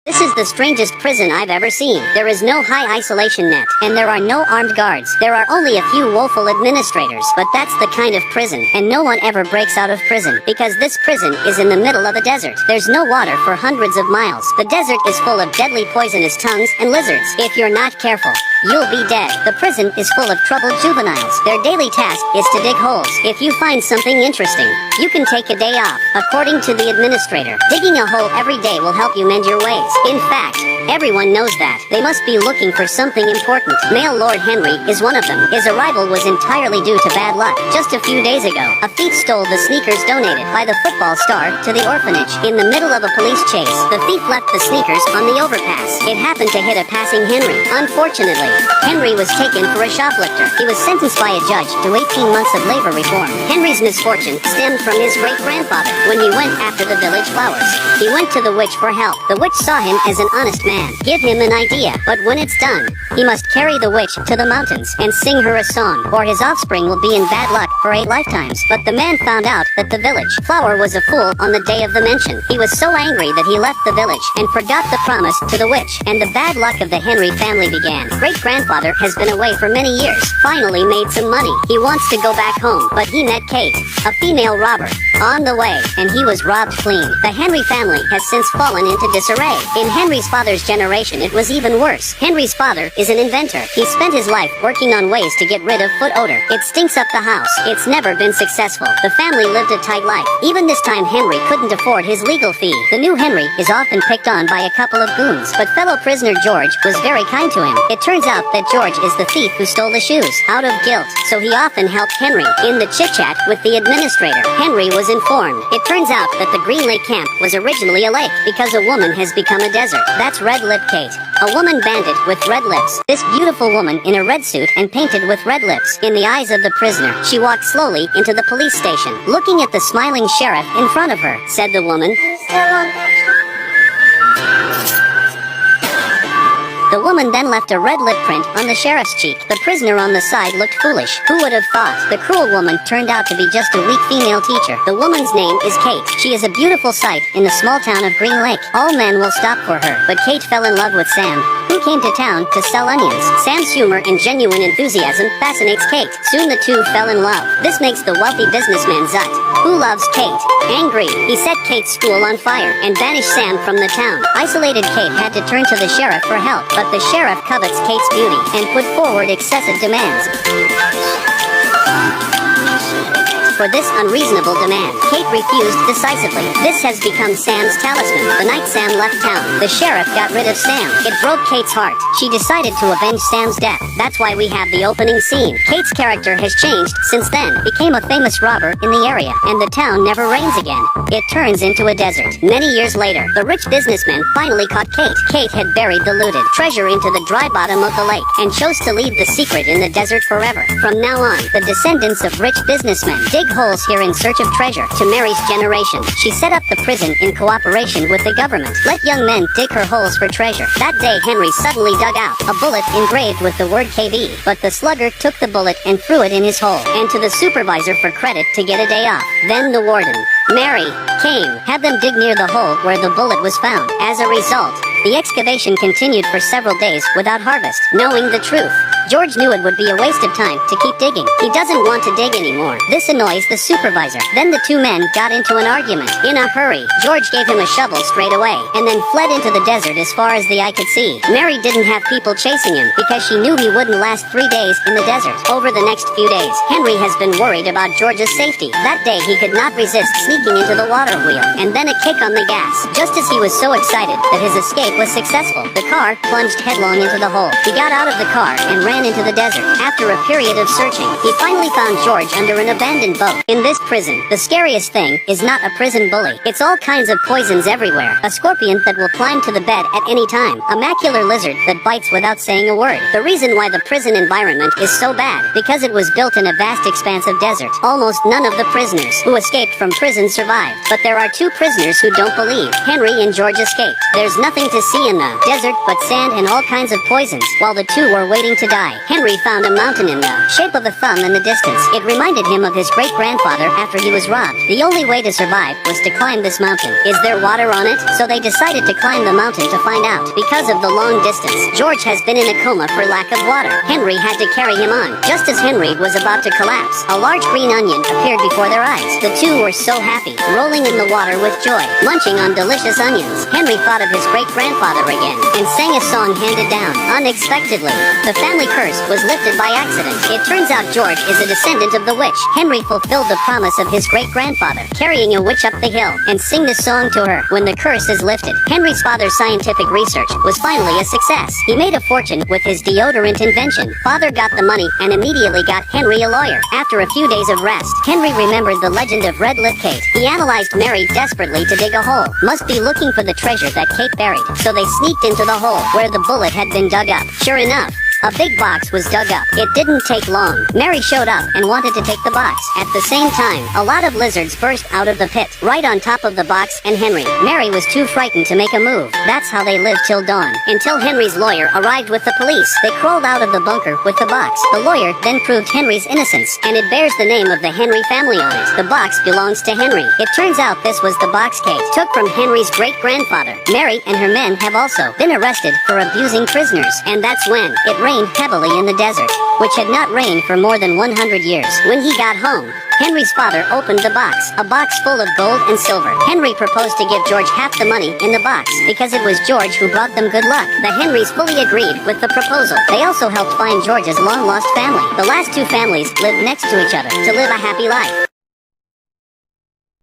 This is the strangest prison I've ever seen. There is no high isolation net, and there are no armed guards. There are only a few woeful administrators, but that's the kind of prison, and no one ever breaks out of prison, because this prison is in the middle of a desert. There's no water for hundreds of miles. The desert is full of deadly poisonous tongues and lizards. If you're not careful, you'll be dead. The prison is full of troubled juveniles. Their daily task is to dig holes. If you find something interesting, you can take a day off. According to the administrator, digging a hole every day will help you mend your ways. In fact, everyone knows that. They must be looking for something important. Male Lord Henry is one of them. His arrival was entirely due to bad luck. Just a few days ago, a thief stole the sneakers donated by the football star to the orphanage. In the middle of a police chase, the thief left the sneakers on the overpass. It happened to hit a passing Henry. Unfortunately, Henry was taken for a shoplifter. He was sentenced by a judge to 18 months of labor reform. Henry's misfortune stemmed from his great-grandfather when he went after the village flowers. He went to the witch for help. The witch saw him as an honest man. Give him an idea, but when it's done, he must carry the witch to the mountains and sing her a song, or his offspring will be in bad luck for 8 lifetimes. But the man found out that the village flower was a fool on the day of the mention. He was so angry that he left the village and forgot the promise to the witch, and the bad luck of the Henry family began. Great-grandfather has been away for many years, finally made some money. He wants to go back home, but he met Kate, a female robber, on the way, and he was robbed clean. The Henry family has since fallen into disarray. In Henry's father's generation, it was even worse. Henry's father is an inventor. He spent his life working on ways to get rid of foot odor. It stinks up the house. It's never been successful. The family lived a tight life. Even this time, Henry couldn't afford his legal fee. The new Henry is often picked on by a couple of goons, but fellow prisoner George was very kind to him. It turns out that George is the thief who stole the shoes out of guilt, so he often helped Henry. In the chit-chat with the administrator, Henry was informed. It turns out that the Green Lake camp was originally a lake because a woman has become a desert. That's Red Lip Kate, a woman bandit with red lips. This beautiful woman in a red suit and painted with red lips. In the eyes of the prisoner, she walked slowly into the police station. Looking at the smiling sheriff in front of her, said the woman, The woman then left a red lip print on the sheriff's cheek. The prisoner on the side looked foolish. Who would have thought? The cruel woman turned out to be just a weak female teacher. The woman's name is Kate. She is a beautiful sight in the small town of Green Lake. All men will stop for her, but Kate fell in love with Sam, who came to town to sell onions. Sam's humor and genuine enthusiasm fascinates Kate. Soon the two fell in love. This makes the wealthy businessman Zut, who loves Kate, angry. He set Kate's school on fire and banished Sam from the town. Isolated Kate had to turn to the sheriff for help, but the sheriff covets Kate's beauty and put forward excessive demands. For this unreasonable demand, Kate refused decisively. This has become Sam's talisman. The night Sam left town, the sheriff got rid of Sam. It broke Kate's heart. She decided to avenge Sam's death. That's why we have the opening scene. Kate's character has changed since then, became a famous robber in the area, and the town never rains again. It turns into a desert. Many years later, the rich businessman finally caught Kate. Kate had buried the looted treasure into the dry bottom of the lake and chose to leave the secret in the desert forever. From now on, the descendants of rich businessmen dig holes here in search of treasure. To Mary's generation, she set up the prison in cooperation with the government. Let young men dig her holes for treasure. That day, Henry suddenly dug out a bullet engraved with the word KV, but the slugger took the bullet and threw it in his hole, and to the supervisor for credit to get a day off. Then the warden, Mary, came, had them dig near the hole where the bullet was found. As a result, the excavation continued for several days without harvest. Knowing the truth, George knew it would be a waste of time to keep digging. He doesn't want to dig anymore. This annoys the supervisor. Then the two men got into an argument. In a hurry, George gave him a shovel straight away, and then fled into the desert as far as the eye could see. Mary didn't have people chasing him because she knew he wouldn't last 3 days in the desert. Over the next few days, Henry has been worried about George's safety. That day, he could not resist sneaking into the water wheel, and then a kick on the gas. Just as he was so excited that his escape was successful, the car plunged headlong into the hole. He got out of the car and ran into the desert. After a period of searching, he finally found George under an abandoned boat. In this prison, the scariest thing is not a prison bully. It's all kinds of poisons everywhere. A scorpion that will climb to the bed at any time. A macular lizard that bites without saying a word. The reason why the prison environment is so bad, because it was built in a vast expanse of desert. Almost none of the prisoners who escaped from prison survived. But there are 2 prisoners who don't believe. Henry and George escaped. There's nothing to see in the desert but sand and all kinds of poisons, while the 2 were waiting to die. nearby, Henry found a mountain in the shape of a thumb in the distance. It reminded him of his great-grandfather after he was robbed. The only way to survive was to climb this mountain. Is there water on it? So they decided to climb the mountain to find out. Because of the long distance, George has been in a coma for lack of water. Henry had to carry him on. Just as Henry was about to collapse, a large green onion appeared before their eyes. The two were so happy, rolling in the water with joy, munching on delicious onions. Henry thought of his great-grandfather again, and sang a song handed down. Unexpectedly, the family curse was lifted by accident. It turns out George is a descendant of the witch. Henry fulfilled the promise of his great-grandfather, carrying a witch up the hill, and sing the song to her. When the curse is lifted, Henry's father's scientific research was finally a success. He made a fortune with his deodorant invention. Father got the money and immediately got Henry a lawyer. After a few days of rest, Henry remembered the legend of Red Lip Kate. He analyzed Mary desperately to dig a hole. Must be looking for the treasure that Kate buried. So they sneaked into the hole where the bullet had been dug up. Sure enough, a big box was dug up. It didn't take long. Mary showed up and wanted to take the box. At the same time, a lot of lizards burst out of the pit, right on top of the box and Henry. Mary was too frightened to make a move. That's how they lived till dawn, until Henry's lawyer arrived with the police. They crawled out of the bunker with the box. The lawyer then proved Henry's innocence, and it bears the name of the Henry family on it. The box belongs to Henry. It turns out this was the box Kate took from Henry's great-grandfather. Mary and her men have also been arrested for abusing prisoners, and that's when it rained heavily in the desert, which had not rained for more than 100 years. When he got home, Henry's father opened the box, a box full of gold and silver. Henry proposed to give George half the money in the box, because it was George who brought them good luck. The Henrys fully agreed with the proposal. They also helped find George's long-lost family. The last two families lived next to each other to live a happy life.